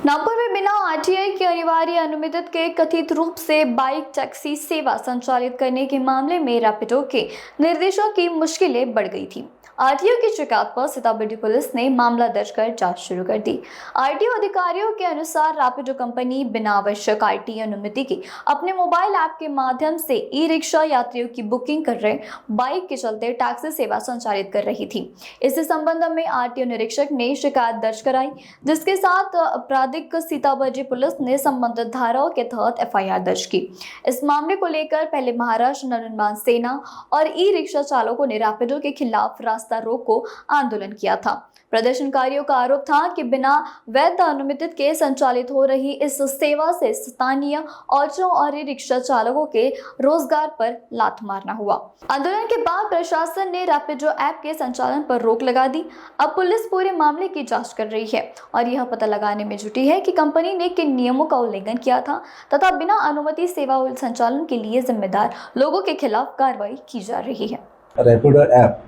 नागपुर में बिना आरटीआई की अनिवार्य अनुमति के कथित रूप से बाइक टैक्सी सेवा संचालित करने के मामले में रैपिडो के निर्देशों की मुश्किलें बढ़ गई थी। आरटीओ की शिकायत पर सीतामढ़ी पुलिस ने मामला दर्ज कर जांच शुरू कर दी। आरटीओ अधिकारियों के अनुसार रैपिडो कंपनी बिना आवश्यक आरटीआई अनुमति के अपने मोबाइल ऐप के माध्यम से ई रिक्शा यात्रियों की बुकिंग कर रहे बाइक के चलते टैक्सी सेवा संचालित कर रही थी। इस संबंध में आरटीओ निरीक्षक ने शिकायत दर्ज कराई, जिसके साथ आपराधिक सीतामढ़ी पुलिस ने संबंधित धाराओं के तहत एफआईआर दर्ज की। इस मामले को लेकर पहले महाराष्ट्र नवनिर्माण सेना और ई रिक्शा चालकों ने रैपिडो के खिलाफ रास्ता रोको आंदोलन किया था। प्रदर्शनकारियों का आरोप था कि बिना वैध अनुमति के संचालित हो रही इस सेवा से स्थानीय ऑटो और ई रिक्शा चालकों के रोजगार पर लात मारना हुआ। आंदोलन के बाद प्रशासन ने रैपिडो ऐप के संचालन पर रोक लगा दी। अब पुलिस पूरे मामले की जांच कर रही है और यह पता लगाने में जुटी है कि कंपनी ने किन नियमों का उल्लंघन किया था तथा बिना अनुमति सेवा संचालन के लिए जिम्मेदार लोगों के खिलाफ कार्रवाई की जा रही है। रॅपिडो ॲप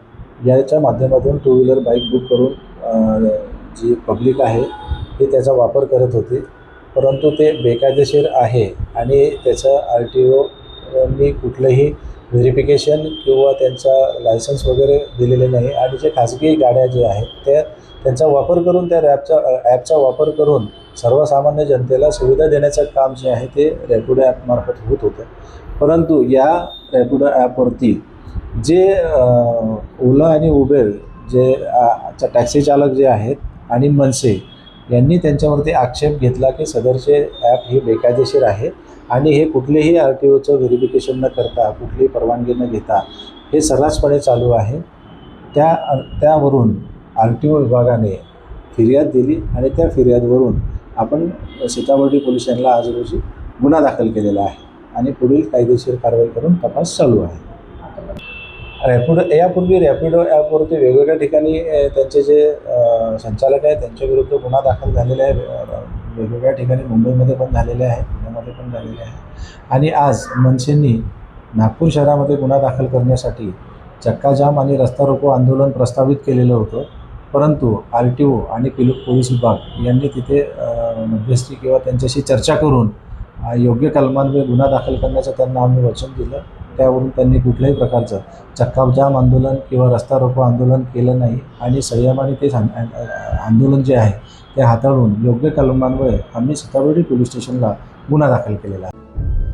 याच्या माध्यमातून टू व्हीलर बाईक बुक करून जी पब्लिक आहे ते त्याचा वापर करत होते, परंतु ते बेकायदेशीर आहे आणि त्याचा आरटीओनी कुठलंही व्हेरिफिकेशन किंवा त्यांचा लायसन्स वगैरे दिलेले नाही आणि जे खाजगी गाड्या जे आहेत त्यांचा वापर करून त्या ॲपचा वापर करून सर्वसामान्य जनतेला सुविधा देण्याचं काम जे आहे ते रॅपिडो ॲपमार्फत होत होतं। परंतु या रॅपिडो ॲपवरती जे ओला आणि उबेर जे टॅक्सी चालक जे आहेत आणि मनसे यांनी त्यांच्यावरती आक्षेप घेतला की सदरचे ॲप हे बेकायदेशीर आहे आणि हे कुठलेही आरटीओचं व्हेरिफिकेशन न करता कुठलीही परवानगी न घेता हे सर्रासपणे चालू आहे। त्यावरून आरटीओ विभागाने फिर्याद दिली आणि त्या फिर्यादवरून आपण सीतामढ़ी पोलीस स्टेशनला आज रोजी गुन्हा दाखल केलेला आहे आणि पुढील कायदेशीर कारवाई करून तपास चालू आहे। यापूर्वी रॅपिडो ॲपवरती वेगवेगळ्या ठिकाणी त्यांचे जे संचालक आहेत त्यांच्या विरुद्ध गुन्हा दाखल झालेला आहे। वेगवेगळ्या ठिकाणी मुंबईमध्ये पण झालेले आहे, पुण्यामध्ये पण झालेले आहे आणि आज मनसेंनी नागपूर शहरामध्ये गुन्हा दाखल करण्यासाठी चक्काजाम आणि रस्ता रोको आंदोलन प्रस्तावित केलेलं होतं, परंतु आरटीओ आणि पोलीस विभाग यांनी तिथे मध्यस्थी किंवा त्यांच्याशी चर्चा करून योग्य कलमान्वये गुन्हा दाखल करण्याचं त्यांना आम्ही वचन दिलं। त्यावरून त्यांनी कुठल्याही प्रकारचं चक्काजाम आंदोलन किंवा रस्ता रोको आंदोलन केलं नाही आणि संयमाने ते आंदोलन जे आहे ते हाताळून योग्य कलमान्वये आम्ही सीतामढ़ी पोलीस स्टेशनला गुन्हा दाखल केलेला आहे।